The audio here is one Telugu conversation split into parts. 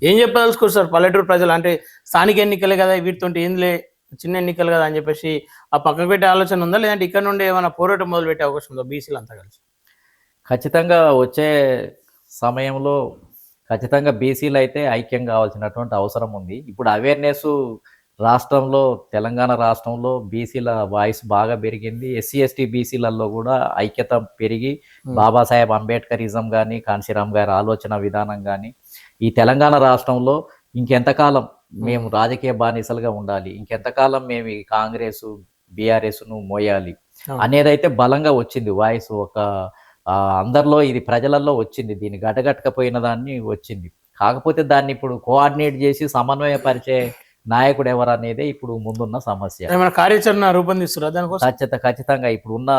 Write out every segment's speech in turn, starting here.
ఏం చెప్పదలుచుకోరు సార్ పల్లెటూరు ప్రజలు? అంటే స్థానిక ఎన్నికలే కదా వీటితోటి ఏందిలే చిన్న ఎన్నికలు కదా అని చెప్పేసి ఆ పక్కకు పెట్టే ఆలోచన ఉందా? లేదంటే ఇక్కడ నుండి ఏమైనా పోరాటం మొదలుపెట్టే అవకాశం ఉందా బీసీలంతా కలిసి? ఖచ్చితంగా వచ్చే సమయంలో ఖచ్చితంగా బీసీలైతే ఐక్యం కావాల్సినటువంటి అవసరం ఉంది. ఇప్పుడు అవేర్‌నెస్సు రాష్ట్రంలో, తెలంగాణ రాష్ట్రంలో బీసీల వాయిస్ బాగా పెరిగింది. ఎస్సీ, ఎస్టీ బీసీలలో గూడా ఐక్యత పెరిగి బాబాసాహెబ్ అంబేద్కరిజం గాని, కాంశీరామ్ గారి ఆలోచన విధానం గాని, ఈ తెలంగాణ రాష్ట్రంలో ఇంకెంతకాలం మేము రాజకీయ బానిసలుగా ఉండాలి, ఇంకెంతకాలం మేము ఈ కాంగ్రెసు, బీఆర్ఎస్‌ను మోయాలి అనేదైతే బలంగా వచ్చింది వాయిస్. ఒక అందరిలో ఇది ప్రజలలో వచ్చింది. దీన్ని గటగట్టకపోయిన దాన్ని వచ్చింది. కాకపోతే దాన్ని ఇప్పుడు కోఆర్డినేట్ చేసి సమన్వయపరిచే నాయకుడు ఎవరనేదే ఇప్పుడు ముందున్న సమస్య. ఏమైనా కార్యాచరణ రూపొందిస్తుర్రా దానికోసం? ఖచ్చితంగా ఇప్పుడు ఉన్న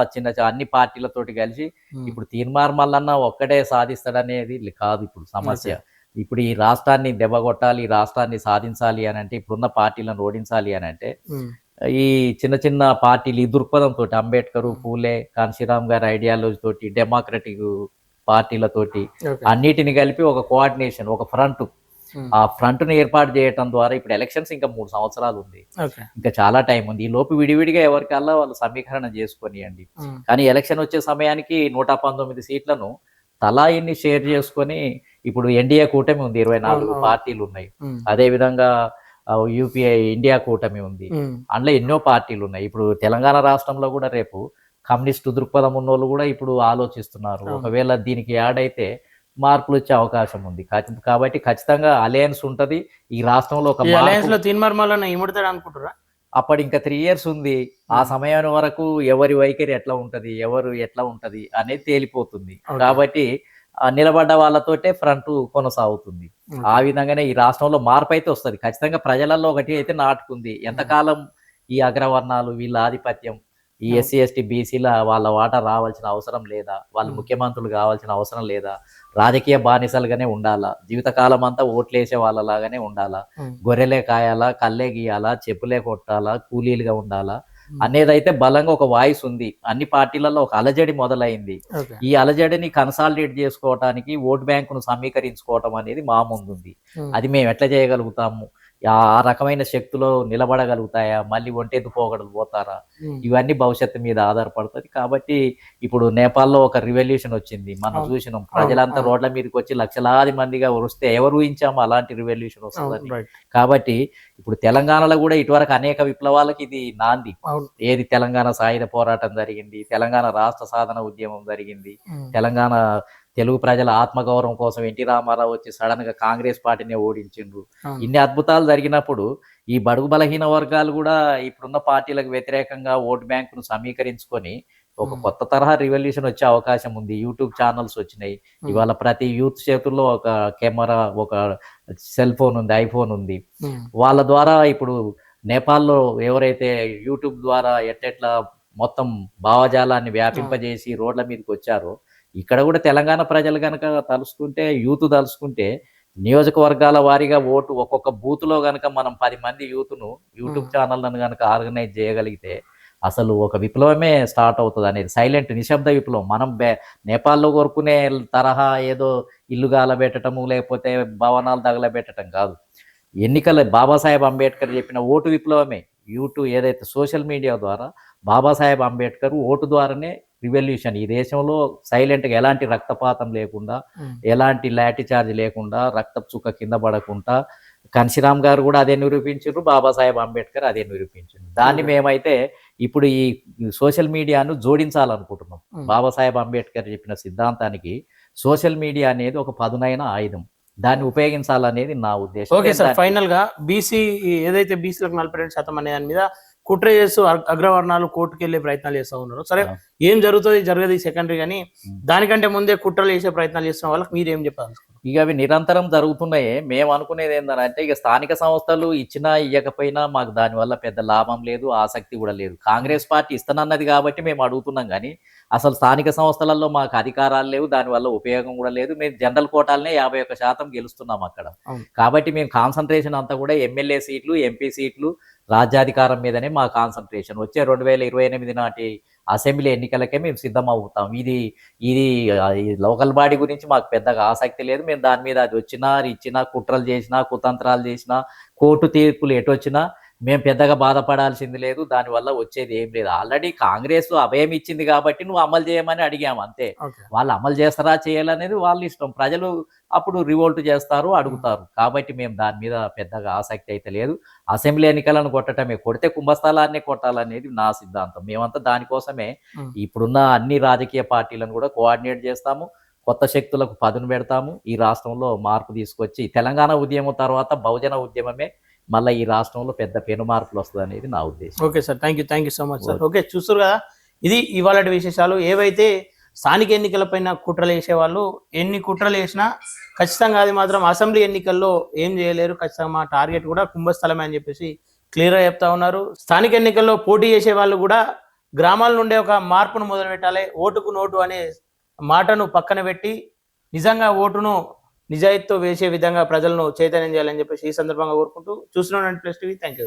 అన్ని పార్టీలతోటి కలిసి ఇప్పుడు తీన్మార్ మల్లన్న ఒక్కడే సాధిస్తాడనేది కాదు ఇప్పుడు సమస్య. ఇప్పుడు ఈ రాష్ట్రాన్ని దెబ్బగొట్టాలి, ఈ రాష్ట్రాన్ని సాధించాలి అని అంటే, ఇప్పుడున్న పార్టీలను ఓడించాలి అని అంటే ఈ చిన్న పార్టీలు ఈ దృక్పథంతో అంబేద్కర్, పూలే, కాన్శీరామ్ గారి ఐడియాలజీ తోటి, డెమోక్రటిక్ పార్టీలతోటి అన్నిటిని కలిపి ఒక కోఆర్డినేషన్, ఒక ఫ్రంట్, ఆ ఫ్రంట్ ను ఏర్పాటు చేయడం ద్వారా ఇప్పుడు ఎలక్షన్స్ ఇంకా 3 సంవత్సరాలు ఉంది, ఇంకా చాలా టైం ఉంది. ఈ లోపు విడివిడిగా ఎవరికల్లా వాళ్ళు సమీకరణ చేసుకొనియండి. కానీ ఎలక్షన్ వచ్చే సమయానికి 119 సీట్లను తలా ఇన్ని షేర్ చేసుకొని ఇప్పుడు ఎన్డీఏ కూటమి ఉంది, 24 పార్టీలు ఉన్నాయి. అదే విధంగా యూపీఐ ఇండియా కూటమి ఉంది, అందులో ఎన్నో పార్టీలు ఉన్నాయి. ఇప్పుడు తెలంగాణ రాష్ట్రంలో కూడా రేపు కమ్యూనిస్టు దృక్పథం ఉన్నోళ్ళు కూడా ఇప్పుడు ఆలోచిస్తున్నారు. ఒకవేళ దీనికి యాడ్ అయితే మార్పులు వచ్చే అవకాశం ఉంది. కాబట్టి ఖచ్చితంగా అలయన్స్ ఉంటది ఈ రాష్ట్రంలో. ఒక అప్పటి ఇంకా 3 years ఉంది. ఆ సమయం వరకు ఎవరి వైఖరి ఎట్లా ఉంటది, ఎవరు ఎట్లా ఉంటది అనేది తేలిపోతుంది. కాబట్టి నిలబడ్డ వాళ్ళతోటే ఫ్రంట్ కొనసాగుతుంది. ఆ విధంగానే ఈ రాష్ట్రంలో మార్పు అయితే వస్తుంది ఖచ్చితంగా. ప్రజలలో ఒకటి అయితే నాటుకుంది, ఎంతకాలం ఈ అగ్రవర్ణాలు వీళ్ళ ఆధిపత్యం, ఈ ఎస్సీ, ఎస్టీ, బీసీల వాళ్ళ వాటా రావాల్సిన అవసరం లేదా, వాళ్ళు ముఖ్యమంత్రులు కావాల్సిన అవసరం లేదా, రాజకీయ బానిసలుగానే ఉండాలా, జీవితకాలం అంతా ఓట్లేసే వాళ్ళలాగానే ఉండాలా, గొర్రెలే కాయాలా, కళ్ళే గీయాలా, చెప్పులే కొట్టాలా, కూలీలుగా ఉండాలా అనేదైతే బలంగా ఒక వాయిస్ ఉంది. అన్ని పార్టీలలో ఒక అలజడి మొదలైంది. ఈ అలజడిని కన్సాలిడేట్ చేసుకోవటానికి ఓట్ బ్యాంకును సమీకరించుకోవటం అనేది మా ముందుంది. అది మేము ఎట్లా చేయగలుగుతాము, ఆ రకమైన శక్తులు నిలబడగలుగుతాయా, మళ్ళీ ఒంటెద్దు పోగడలు పోతారా, ఇవన్నీ భవిష్యత్తు మీద ఆధారపడుతుంది. కాబట్టి ఇప్పుడు నేపాల్లో ఒక రివల్యూషన్ వచ్చింది, మనం చూసినాం. ప్రజలంతా రోడ్ల మీదకి వచ్చి లక్షలాది మందిగా వస్తే ఎవరు ఊహించాము అలాంటి రివల్యూషన్ వస్తుందని. కాబట్టి ఇప్పుడు తెలంగాణలో కూడా ఇటువరకు అనేక విప్లవాలకు ఇది నాంది. ఏది తెలంగాణ సాయుధ పోరాటం జరిగింది, తెలంగాణ రాష్ట్ర సాధన ఉద్యమం జరిగింది, తెలంగాణ తెలుగు ప్రజల ఆత్మగౌరవం కోసం ఎన్టీ రామారావు వచ్చి సడన్ గా కాంగ్రెస్ పార్టీని ఓడించిండ్రు. ఇన్ని అద్భుతాలు జరిగినప్పుడు ఈ బడుగు బలహీన వర్గాలు కూడా ఇప్పుడున్న పార్టీలకు వ్యతిరేకంగా ఓటు బ్యాంకును సమీకరించుకొని ఒక కొత్త తరహా రివల్యూషన్ వచ్చే అవకాశం ఉంది. యూట్యూబ్ ఛానల్స్ వచ్చినాయి. ఇవాళ ప్రతి యూత్ చేతుల్లో ఒక కెమెరా, ఒక సెల్ ఫోన్ ఉంది, ఐఫోన్ ఉంది. వాళ్ళ ద్వారా ఇప్పుడు నేపాల్లో ఎవరైతే యూట్యూబ్ ద్వారా ఎట్లా మొత్తం భావజాలాన్ని వ్యాపింపజేసి రోడ్ల మీదకి వచ్చారో, ఇక్కడ కూడా తెలంగాణ ప్రజలు కనుక తలుసుకుంటే, యూత్ తలుసుకుంటే, నియోజకవర్గాల వారీగా ఓటు ఒక్కొక్క బూత్లో కనుక మనం 10 మంది యూత్ను యూట్యూబ్ ఛానళ్లను కనుక ఆర్గనైజ్ చేయగలిగితే అసలు ఒక విప్లవమే స్టార్ట్ అవుతుంది అనేది. సైలెంట్ నిశ్శబ్ద విప్లవం. మనం నేపాల్లో కోరుకునే తరహా ఏదో ఇల్లు గాలబెట్టడము, లేకపోతే భవనాలు తగలబెట్టడం కాదు. ఎన్నికల బాబాసాహెబ్ అంబేద్కర్ చెప్పిన ఓటు విప్లవమే. యూట్యూబ్ ఏదైతే సోషల్ మీడియా ద్వారా బాబాసాహెబ్ అంబేద్కర్ ఓటు ద్వారానే రివల్యూషన్. ఈ దేశంలో సైలెంట్గా ఎలాంటి రక్తపాతం లేకుండా, ఎలాంటి లాఠీ చార్జ్ లేకుండా, రక్తపు చుక్క కింద పడకుండా కాన్శీరామ్ గారు కూడా అదే నిరూపించారు, బాబాసాహెబ్ అంబేద్కర్ అదే నిరూపించారు. దాన్ని మేమైతే ఇప్పుడు ఈ సోషల్ మీడియాను జోడించాలనుకుంటున్నాం. బాబాసాహెబ్ అంబేద్కర్ చెప్పిన సిద్ధాంతానికి సోషల్ మీడియా అనేది ఒక పదునైన ఆయుధం, దాన్ని ఉపయోగించాలనేది నా ఉద్దేశం. ఓకే సార్, ఫైనల్ గా బీసీ ఏదైతే బీసీలకు 42% అనే దాని మీద కుట్ర చేస్తూ అగ్రవర్ణాలు కోర్టుకు వెళ్ళే ప్రయత్నాలు చేస్తూ ఉన్నారు. సరే, ఏం జరుగుతుంది జరగదు సెకండరీ, కానీ దానికంటే ముందే కుట్రలు చేసే ప్రయత్నాలు చేస్తున్న వాళ్ళకి మీరు ఏం చెప్పాలి? ఇక అవి నిరంతరం జరుగుతున్నాయి. మేము అనుకునేది ఏంటంటే, ఇక స్థానిక సంస్థలు ఇచ్చినా ఇవ్వకపోయినా మాకు దానివల్ల పెద్ద లాభం లేదు, ఆసక్తి కూడా లేదు. కాంగ్రెస్ పార్టీ ఇస్తానన్నది కాబట్టి మేము అడుగుతున్నాం, కానీ అసలు స్థానిక సంస్థలలో మాకు అధికారాలు లేవు, దానివల్ల ఉపయోగం కూడా లేదు. మేము జనరల్ కోటాలనే 51% గెలుస్తున్నాం అక్కడ. కాబట్టి మేము కాన్సన్ట్రేషన్ అంతా కూడా ఎమ్మెల్యే సీట్లు, ఎంపీ సీట్లు, రాజ్యాధికారం మీదనే మా కాన్సన్ట్రేషన్. వచ్చే 2028 నాటి అసెంబ్లీ ఎన్నికలకే మేము సిద్ధం అవుతాం. ఇది ఇది ఈ లోకల్ బాడీ గురించి మాకు పెద్దగా ఆసక్తి లేదు. మేము దాని మీద అది వచ్చినా ఇచ్చినా కుట్రలు చేసినా కుతంత్రాలు చేసినా కోర్టు తీర్పులు ఎటొచ్చినా మేము పెద్దగా బాధపడాల్సింది లేదు. దానివల్ల వచ్చేది ఏం లేదు. ఆల్రెడీ కాంగ్రెస్ అభయం ఇచ్చింది కాబట్టి నువ్వు అమలు చేయమని అడిగాము అంతే. ఓకే. వాళ్ళు అమలు చేస్తారా చేయాలనేది వాళ్ళ ఇష్టం. ప్రజలు అప్పుడు రివోల్ట్ చేస్తారు, అడుగుతారు. కాబట్టి మేము దాని మీద పెద్దగా ఆసక్తి అయితే లేదు. అసెంబ్లీ ఎన్నికలను కొట్టడమే, కొడితే కుంభస్థలాన్ని కొట్టాలనేది నా సిద్ధాంతం. మేమంతా దానికోసమే ఇప్పుడున్న అన్ని రాజకీయ పార్టీలను కూడా కోఆర్డినేట్ చేస్తాము. కొత్త శక్తులకు పదును పెడతాము. ఈ రాష్ట్రంలో మార్పు తీసుకొచ్చి తెలంగాణ ఉద్యమం తర్వాత బహుజన ఉద్యమమే మళ్ళీ ఈ రాష్ట్రంలో పెద్ద పెను మార్పులు వస్తుంది అనేది నా ఉద్దేశం. Okay sir, thank you so much sir. Okay, చూస్తారు కదా, ఇది ఇవాళ విశేషాలు. ఏవైతే స్థానిక ఎన్నికలపైన కుట్రలు వేసేవాళ్ళు ఎన్ని కుట్రలు వేసినా ఖచ్చితంగా అది మాత్రం అసెంబ్లీ ఎన్నికల్లో ఏం చేయలేరు. ఖచ్చితంగా మా టార్గెట్ కూడా కుంభస్థలమే అని చెప్పేసి క్లియర్గా చెప్తా ఉన్నారు. స్థానిక ఎన్నికల్లో పోటీ చేసే వాళ్ళు కూడా గ్రామాల నుండే ఒక మార్పును మొదలు పెట్టాలి. ఓటుకు నోటు అనే మాటను పక్కన పెట్టి నిజంగా ఓటును నిజాయితీతో వేసే విధంగా ప్రజలను చైతన్యం చేయాలని చెప్పేసి ఈ సందర్భంగా కోరుకుంటూ చూస్తున్నాను ప్లస్ టీవీ. Thank you.